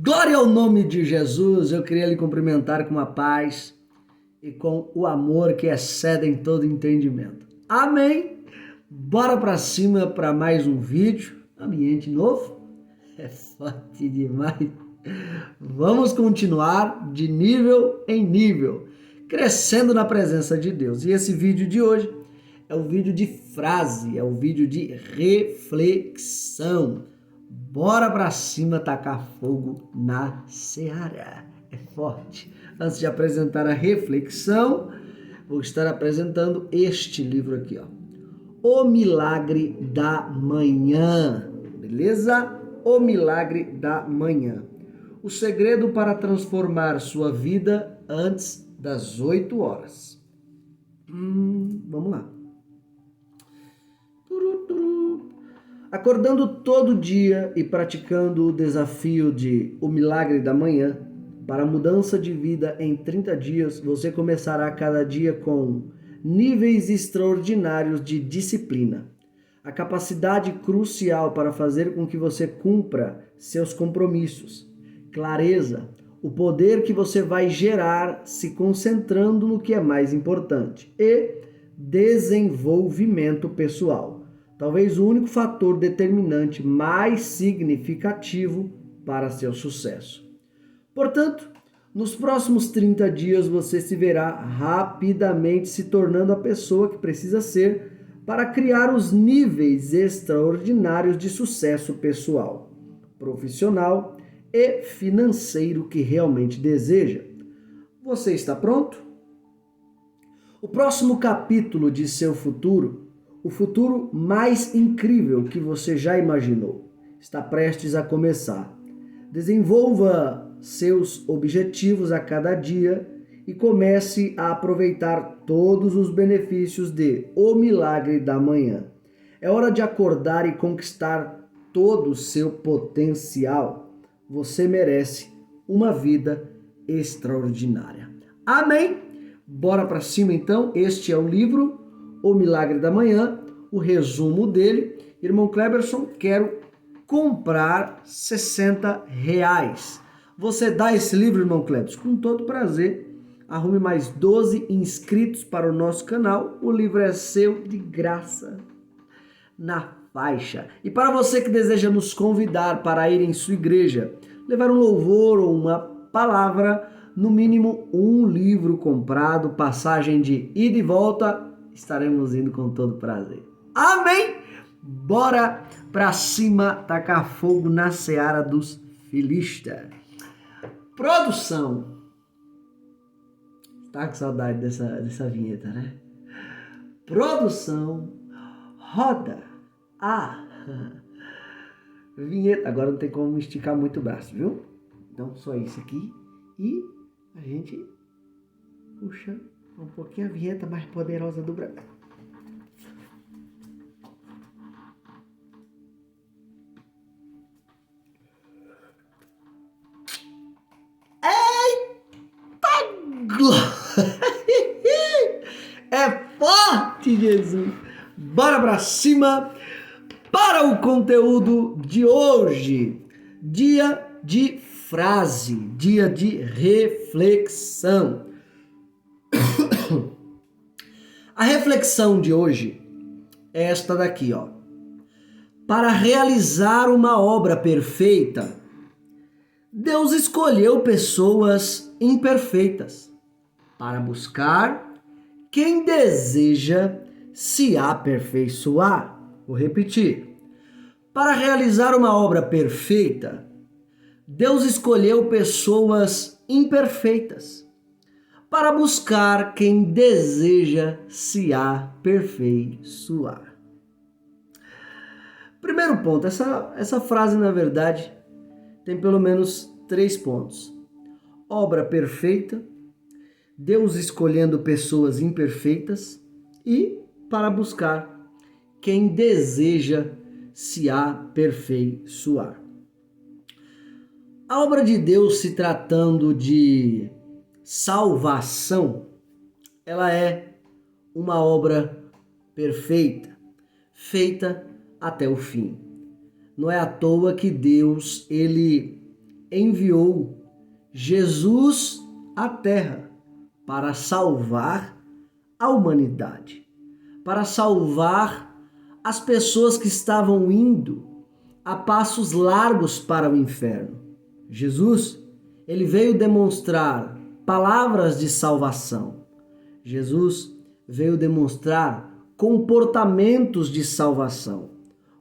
Glória ao nome de Jesus. Eu queria lhe cumprimentar com a paz e com o amor que excede todo entendimento. Amém? Bora pra cima para mais um vídeo. Ambiente novo? É forte demais. Vamos continuar de nível em nível, crescendo na presença de Deus. E esse vídeo de hoje é o vídeo de frase, é o vídeo de reflexão. Bora pra cima tacar fogo na seara. É forte. Antes de apresentar a reflexão, vou estar apresentando este livro aqui, ó. O Milagre da Manhã. Beleza? O Milagre da Manhã. O segredo para transformar sua vida antes das 8 horas. Vamos lá. Acordando todo dia e praticando o desafio de O Milagre da Manhã, para a mudança de vida em 30 dias, você começará cada dia com níveis extraordinários de disciplina. A capacidade crucial para fazer com que você cumpra seus compromissos. Clareza, o poder que você vai gerar se concentrando no que é mais importante. E desenvolvimento pessoal. Talvez o único fator determinante mais significativo para seu sucesso. Portanto, nos próximos 30 dias você se verá rapidamente se tornando a pessoa que precisa ser para criar os níveis extraordinários de sucesso pessoal, profissional e financeiro que realmente deseja. Você está pronto? O próximo capítulo de seu futuro, o futuro mais incrível que você já imaginou, está prestes a começar. Desenvolva seus objetivos a cada dia e comece a aproveitar todos os benefícios de O Milagre da Manhã. É hora de acordar e conquistar todo o seu potencial. Você merece uma vida extraordinária. Amém? Bora para cima então. Este é o livro O Milagre da Manhã, o resumo dele. Irmão Cleberson, quero comprar R$60. Você dá esse livro, irmão Cleberson? Com todo prazer. Arrume mais 12 inscritos para o nosso canal. O livro é seu de graça, na faixa. E para você que deseja nos convidar para ir em sua igreja, levar um louvor ou uma palavra, no mínimo um livro comprado, passagem de ida e volta, estaremos indo com todo prazer. Amém? Bora pra cima tacar fogo na seara dos filistas. Produção. Tá com saudade dessa vinheta, né? Produção. Roda a vinheta. Agora não tem como esticar muito o braço, viu? Então só isso aqui e a gente puxa um pouquinho a vinheta mais poderosa do Brasil. É forte, Jesus! Bora pra cima para o conteúdo de hoje. Dia de frase, dia de reflexão. A reflexão de hoje é esta daqui, ó. Para realizar uma obra perfeita, Deus escolheu pessoas imperfeitas para buscar quem deseja se aperfeiçoar. Vou repetir. Para realizar uma obra perfeita, Deus escolheu pessoas imperfeitas para buscar quem deseja se aperfeiçoar. Primeiro ponto, essa frase, na verdade, tem pelo menos 3 pontos. Obra perfeita, Deus escolhendo pessoas imperfeitas e para buscar quem deseja se aperfeiçoar. A obra de Deus, se tratando de salvação, ela é uma obra perfeita, feita até o fim. Não é à toa que Deus, ele enviou Jesus à Terra para salvar a humanidade, para salvar as pessoas que estavam indo a passos largos para o inferno. Jesus, ele veio demonstrar palavras de salvação. Jesus veio demonstrar comportamentos de salvação.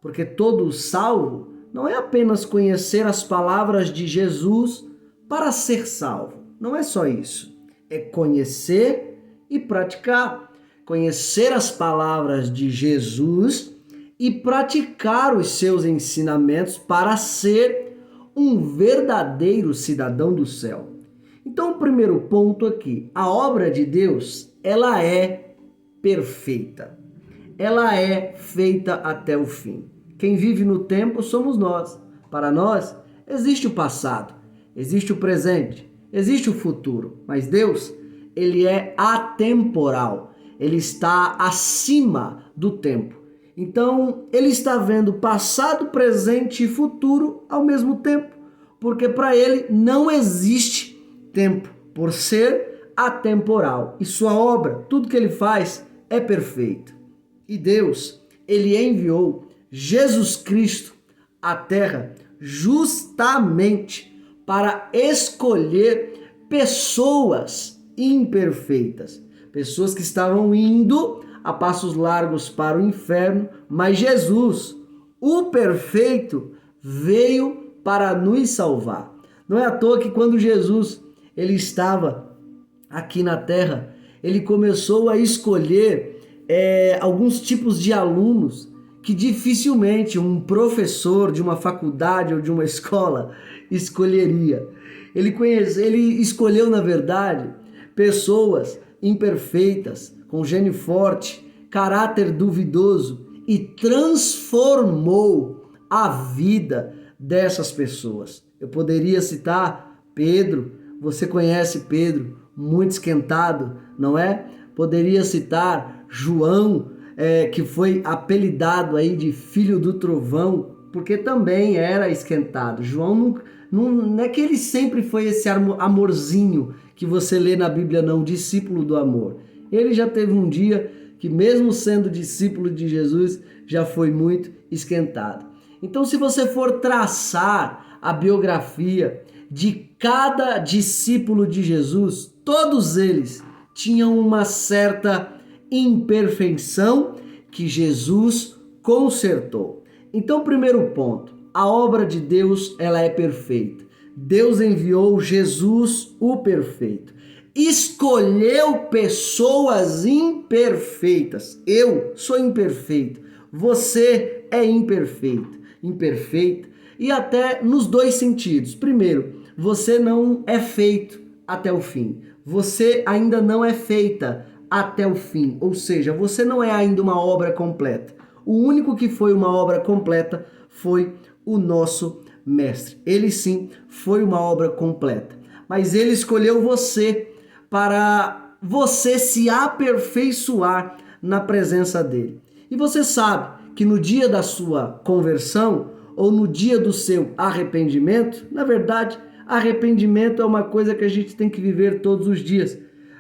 Porque todo salvo não é apenas conhecer as palavras de Jesus para ser salvo. Não é só isso. É conhecer e praticar. Conhecer as palavras de Jesus e praticar os seus ensinamentos para ser um verdadeiro cidadão do céu. Então, o primeiro ponto aqui, a obra de Deus, ela é perfeita. Ela é feita até o fim. Quem vive no tempo somos nós. Para nós, existe o passado, existe o presente, existe o futuro. Mas Deus, ele é atemporal. Ele está acima do tempo. Então, ele está vendo passado, presente e futuro ao mesmo tempo. Porque para ele não existe tempo, por ser atemporal. E sua obra, tudo que ele faz, é perfeito. E Deus, ele enviou Jesus Cristo à Terra justamente para escolher pessoas imperfeitas, pessoas que estavam indo a passos largos para o inferno, mas Jesus, o perfeito, veio para nos salvar. Não é à toa que quando Jesus ele estava aqui na Terra, ele começou a escolher alguns tipos de alunos que dificilmente um professor de uma faculdade ou de uma escola escolheria. Ele escolheu, na verdade, pessoas imperfeitas, com gênio forte, caráter duvidoso e transformou a vida dessas pessoas. Eu poderia citar Pedro, você conhece Pedro, muito esquentado, não é? Poderia citar João, que foi apelidado aí de filho do trovão, porque também era esquentado. João não é que ele sempre foi esse amorzinho que você lê na Bíblia, não, discípulo do amor. Ele já teve um dia que, mesmo sendo discípulo de Jesus, já foi muito esquentado. Então, se você for traçar a biografia de cada discípulo de Jesus, todos eles tinham uma certa imperfeição que Jesus consertou. Então, primeiro ponto, a obra de Deus, ela é perfeita. Deus enviou Jesus, o perfeito. Escolheu pessoas imperfeitas. Eu sou imperfeito. Você é imperfeito. Imperfeita. E até nos dois sentidos. Primeiro, você não é feito até o fim. Você ainda não é feita até o fim. Ou seja, você não é ainda uma obra completa. O único que foi uma obra completa foi o nosso Mestre. Ele sim foi uma obra completa. Mas ele escolheu você para você se aperfeiçoar na presença dele. E você sabe que no dia da sua conversão ou no dia do seu arrependimento, na verdade, arrependimento é uma coisa que a gente tem que viver todos os dias.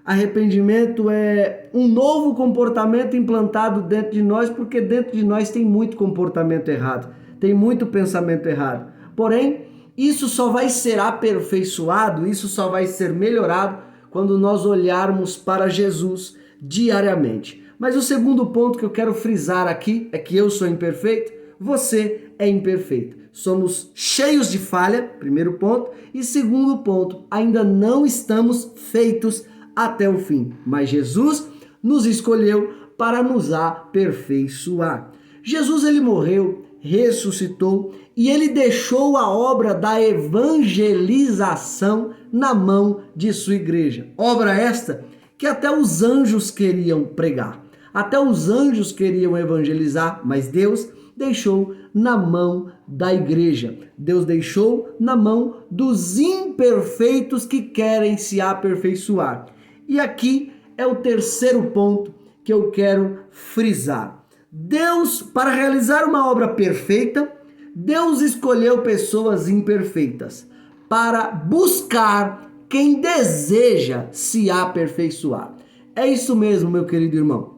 Arrependimento é um novo comportamento implantado dentro de nós, porque dentro de nós tem muito comportamento errado, tem muito pensamento errado. Porém, isso só vai ser aperfeiçoado, isso só vai ser melhorado quando nós olharmos para Jesus diariamente. Mas o segundo ponto que eu quero frisar aqui é que eu sou imperfeito, você é imperfeito. Somos cheios de falha, primeiro ponto. E segundo ponto, ainda não estamos feitos até o fim. Mas Jesus nos escolheu para nos aperfeiçoar. Jesus, ele morreu, ressuscitou e ele deixou a obra da evangelização na mão de sua igreja. Obra esta que até os anjos queriam pregar, até os anjos queriam evangelizar, mas Deus deixou na mão da igreja. Deus deixou na mão dos imperfeitos que querem se aperfeiçoar. E aqui é o terceiro ponto que eu quero frisar. Deus, para realizar uma obra perfeita, Deus escolheu pessoas imperfeitas para buscar quem deseja se aperfeiçoar. É isso mesmo, meu querido irmão.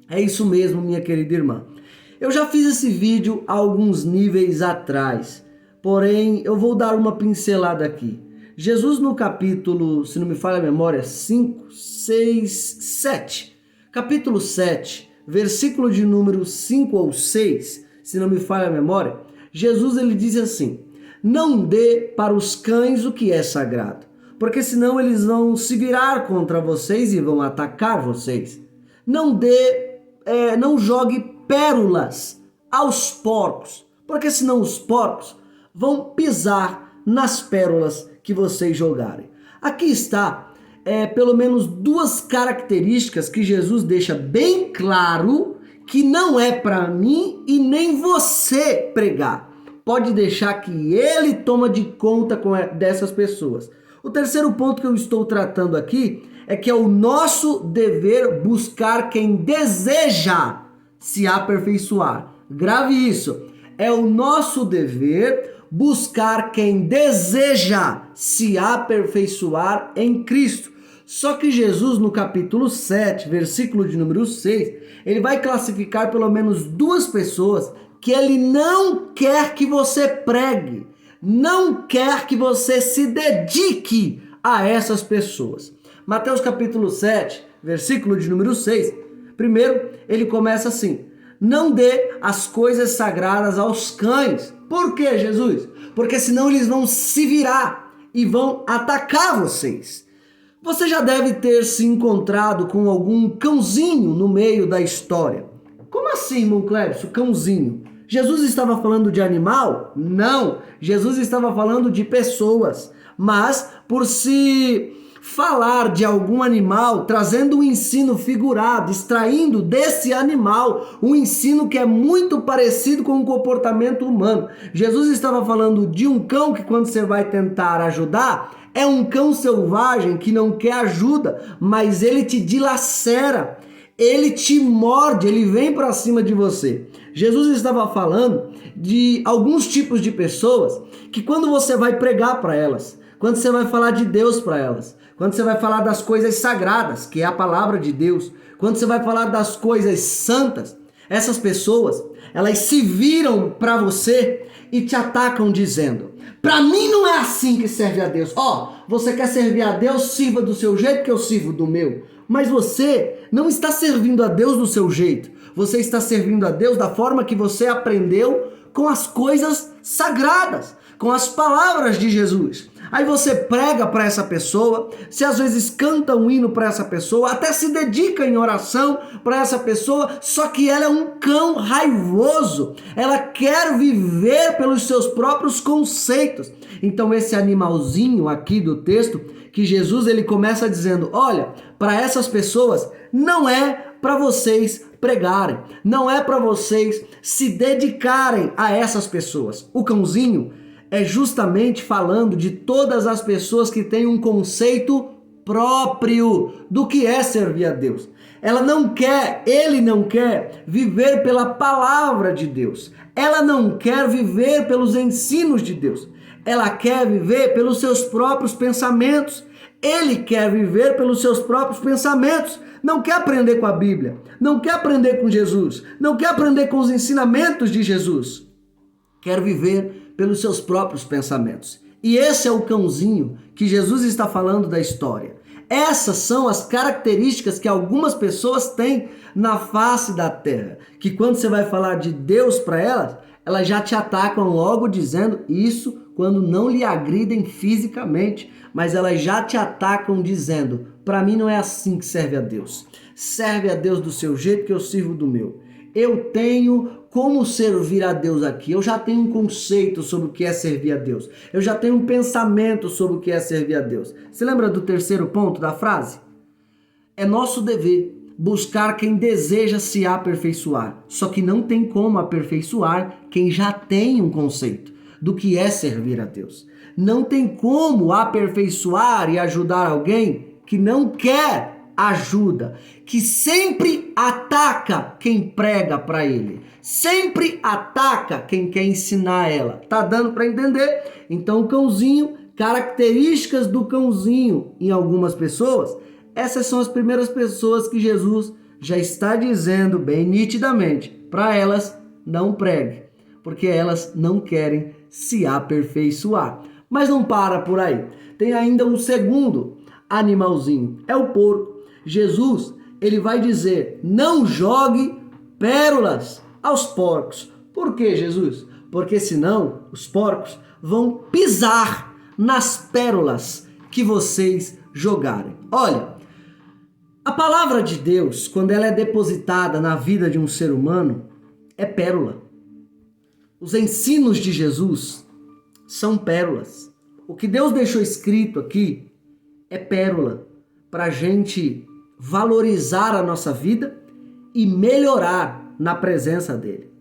É isso mesmo, minha querida irmã. Eu já fiz esse vídeo há alguns níveis atrás, porém eu vou dar uma pincelada aqui. Jesus no capítulo, se não me falha a memória, 5, 6, 7. Capítulo 7, versículo de número 5 ou 6, se não me falha a memória, Jesus ele diz assim: não dê para os cães o que é sagrado, porque senão eles vão se virar contra vocês e vão atacar vocês. Não jogue pérolas aos porcos, porque senão os porcos vão pisar nas pérolas que vocês jogarem. Aqui está pelo menos duas características que Jesus deixa bem claro que não é para mim e nem você pregar. Pode deixar que ele toma de conta dessas pessoas. O terceiro ponto que eu estou tratando aqui é que é o nosso dever buscar quem deseja se aperfeiçoar. Grave isso. É o nosso dever buscar quem deseja se aperfeiçoar em Cristo. Só que Jesus, no capítulo 7, versículo de número 6, ele vai classificar pelo menos duas pessoas que ele não quer que você pregue, não quer que você se dedique a essas pessoas. Mateus capítulo 7, versículo de número 6, primeiro ele começa assim: não dê as coisas sagradas aos cães. Por quê, Jesus? Porque senão eles vão se virar e vão atacar vocês. Você já deve ter se encontrado com algum cãozinho no meio da história. Como assim, irmão Clébio, cãozinho? Jesus estava falando de animal? Não, Jesus estava falando de pessoas. Mas por se falar de algum animal, trazendo um ensino figurado, extraindo desse animal um ensino que é muito parecido com o comportamento humano. Jesus estava falando de um cão que, quando você vai tentar ajudar, é um cão selvagem que não quer ajuda, mas ele te dilacera, ele te morde, ele vem para cima de você. Jesus estava falando de alguns tipos de pessoas que, quando você vai pregar para elas, quando você vai falar de Deus para elas, quando você vai falar das coisas sagradas, que é a palavra de Deus, quando você vai falar das coisas santas, essas pessoas, elas se viram para você e te atacam dizendo: para mim não é assim que serve a Deus. Você quer servir a Deus, sirva do seu jeito que eu sirvo do meu. Mas você não está servindo a Deus do seu jeito. Você está servindo a Deus da forma que você aprendeu, com as coisas sagradas, com as palavras de Jesus. Aí você prega para essa pessoa, você às vezes canta um hino para essa pessoa, até se dedica em oração para essa pessoa, só que ela é um cão raivoso, ela quer viver pelos seus próprios conceitos. Então esse animalzinho aqui do texto, que Jesus ele começa dizendo: olha, para essas pessoas não é para vocês pregarem, não é para vocês se dedicarem a essas pessoas. O cãozinho é justamente falando de todas as pessoas que têm um conceito próprio do que é servir a Deus. Ele não quer viver pela palavra de Deus. Ela não quer viver pelos ensinos de Deus. Ela quer viver pelos seus próprios pensamentos. Ele quer viver pelos seus próprios pensamentos. Não quer aprender com a Bíblia. Não quer aprender com Jesus. Não quer aprender com os ensinamentos de Jesus. Quer viver pelos seus próprios pensamentos. E esse é o cãozinho que Jesus está falando da história. Essas são as características que algumas pessoas têm na face da terra, que quando você vai falar de Deus para elas já te atacam logo dizendo isso, quando não lhe agridem fisicamente, mas elas já te atacam dizendo: para mim não é assim que serve a Deus. Serve a Deus do seu jeito que eu sirvo do meu. Eu tenho como servir a Deus aqui. Eu já tenho um conceito sobre o que é servir a Deus. Eu já tenho um pensamento sobre o que é servir a Deus. Você lembra do terceiro ponto da frase? É nosso dever buscar quem deseja se aperfeiçoar. Só que não tem como aperfeiçoar quem já tem um conceito do que é servir a Deus. Não tem como aperfeiçoar e ajudar alguém que não quer ajuda, que sempre ataca quem prega para ele, sempre ataca quem quer ensinar ela. Tá dando para entender? Então o cãozinho características do cãozinho em algumas pessoas, essas são as primeiras pessoas que Jesus já está dizendo bem nitidamente, para elas não pregue, porque elas não querem se aperfeiçoar. Mas não para por aí. Tem ainda um segundo animalzinho, é o porco. Jesus, ele vai dizer, não jogue pérolas aos porcos. Por que, Jesus? Porque senão os porcos vão pisar nas pérolas que vocês jogarem. Olha, a palavra de Deus, quando ela é depositada na vida de um ser humano, é pérola. Os ensinos de Jesus são pérolas. O que Deus deixou escrito aqui é pérola para a gente valorizar a nossa vida e melhorar na presença dele.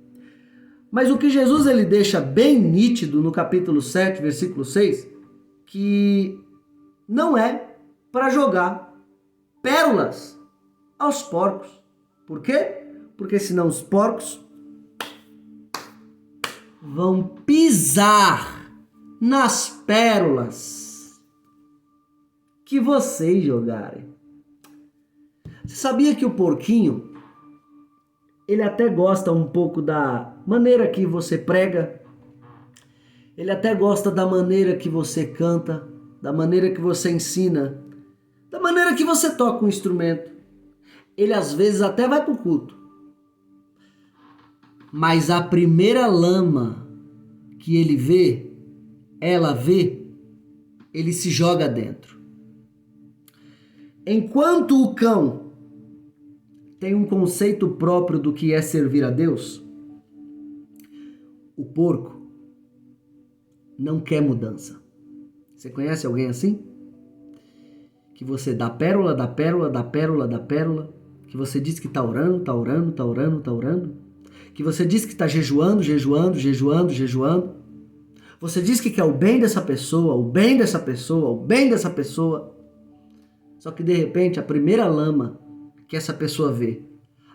Mas o que Jesus ele deixa bem nítido no capítulo 7, versículo 6, que não é para jogar pérolas aos porcos. Por quê? Porque senão os porcos vão pisar nas pérolas que vocês jogarem. Você sabia que o porquinho, ele até gosta um pouco da maneira que você prega, ele até gosta da maneira que você canta, da maneira que você ensina, da maneira que você toca um instrumento. Ele às vezes até vai para o culto. Mas a primeira lama que ele vê, ela vê, ele se joga dentro. Enquanto o cão tem um conceito próprio do que é servir a Deus, o porco não quer mudança. Você conhece alguém assim? Que você dá pérola, dá pérola, dá pérola, dá pérola, que você diz que tá orando, tá orando, tá orando, tá orando, que você diz que tá jejuando, jejuando, jejuando, jejuando. Você diz que quer o bem dessa pessoa, o bem dessa pessoa, o bem dessa pessoa. Só que de repente a primeira lama que essa pessoa vê,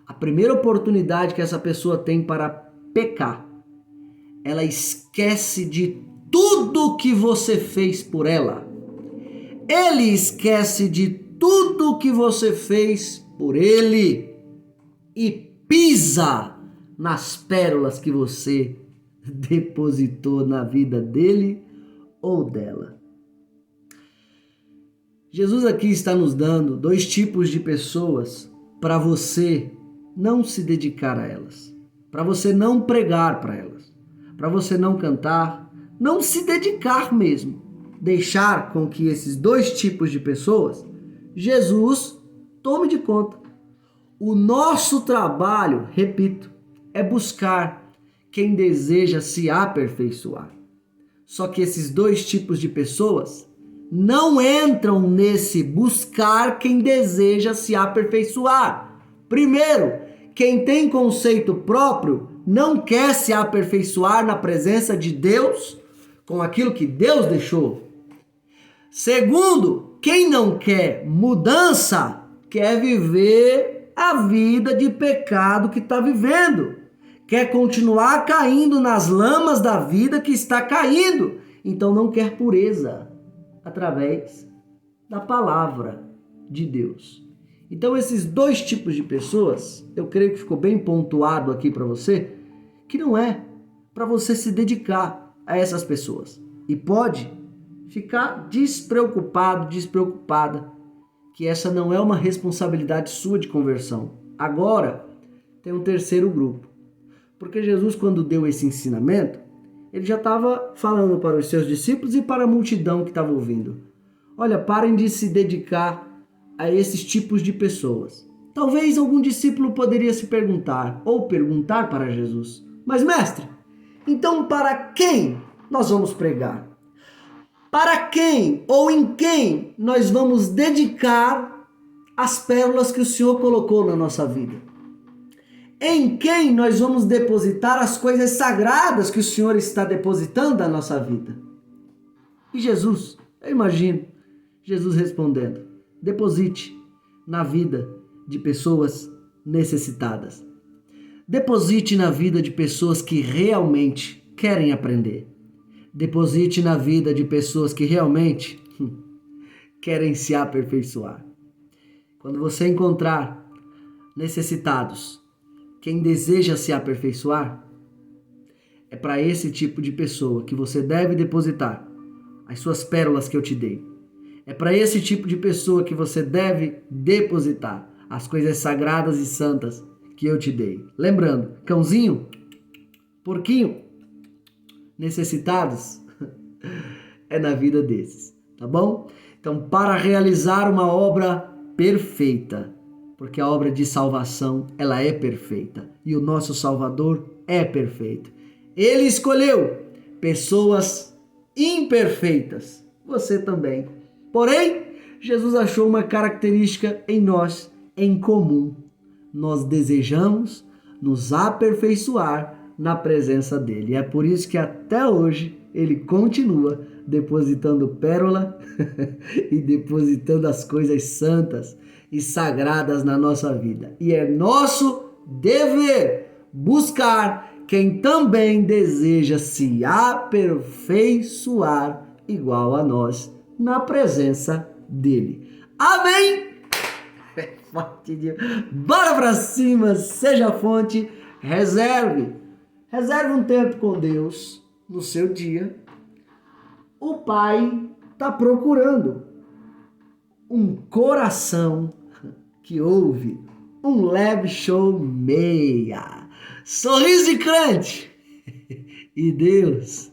a primeira oportunidade que essa pessoa tem para pecar, ela esquece de tudo que você fez por ela. Ele esquece de tudo que você fez por ele e pisa nas pérolas que você depositou na vida dele ou dela. Jesus aqui está nos dando dois tipos de pessoas para você não se dedicar a elas, para você não pregar para elas, para você não cantar, não se dedicar mesmo, deixar com que esses dois tipos de pessoas, Jesus tome de conta. O nosso trabalho, repito, é buscar quem deseja se aperfeiçoar. Só que esses dois tipos de pessoas não entram nesse buscar quem deseja se aperfeiçoar. Primeiro, quem tem conceito próprio não quer se aperfeiçoar na presença de Deus com aquilo que Deus deixou. Segundo, quem não quer mudança quer viver a vida de pecado que está vivendo. Quer continuar caindo nas lamas da vida que está caindo. Então não quer pureza através da palavra de Deus. Então esses dois tipos de pessoas, eu creio que ficou bem pontuado aqui para você, que não é para você se dedicar a essas pessoas. E pode ficar despreocupado, despreocupada, que essa não é uma responsabilidade sua de conversão. Agora, tem um terceiro grupo. Porque Jesus, quando deu esse ensinamento, ele já estava falando para os seus discípulos e para a multidão que estava ouvindo. Olha, parem de se dedicar a esses tipos de pessoas. Talvez algum discípulo poderia se perguntar, ou perguntar para Jesus, mas mestre, então para quem nós vamos pregar? Para quem ou em quem nós vamos dedicar as pérolas que o Senhor colocou na nossa vida? Em quem nós vamos depositar as coisas sagradas que o Senhor está depositando na nossa vida? E Jesus, eu imagino, Jesus respondendo, deposite na vida de pessoas necessitadas. Deposite na vida de pessoas que realmente querem aprender. Deposite na vida de pessoas que realmente querem se aperfeiçoar. Quando você encontrar necessitados, quem deseja se aperfeiçoar, é para esse tipo de pessoa que você deve depositar as suas pérolas que eu te dei. É para esse tipo de pessoa que você deve depositar as coisas sagradas e santas que eu te dei. Lembrando, cãozinho, porquinho, necessitados, é na vida desses, tá bom? Então, para realizar uma obra perfeita, porque a obra de salvação, ela é perfeita, e o nosso Salvador é perfeito. Ele escolheu pessoas imperfeitas, você também. Porém, Jesus achou uma característica em nós em comum. Nós desejamos nos aperfeiçoar na presença dele. E é por isso que até hoje ele continua depositando pérola e depositando as coisas santas e sagradas na nossa vida. E é nosso dever buscar quem também deseja se aperfeiçoar igual a nós na presença dele. Amém? Bora pra cima, seja fonte, reserve um tempo com Deus no seu dia. O Pai está procurando um coração que ouve um leve show meia. Sorriso de crente. E Deus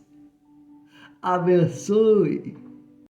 abençoe.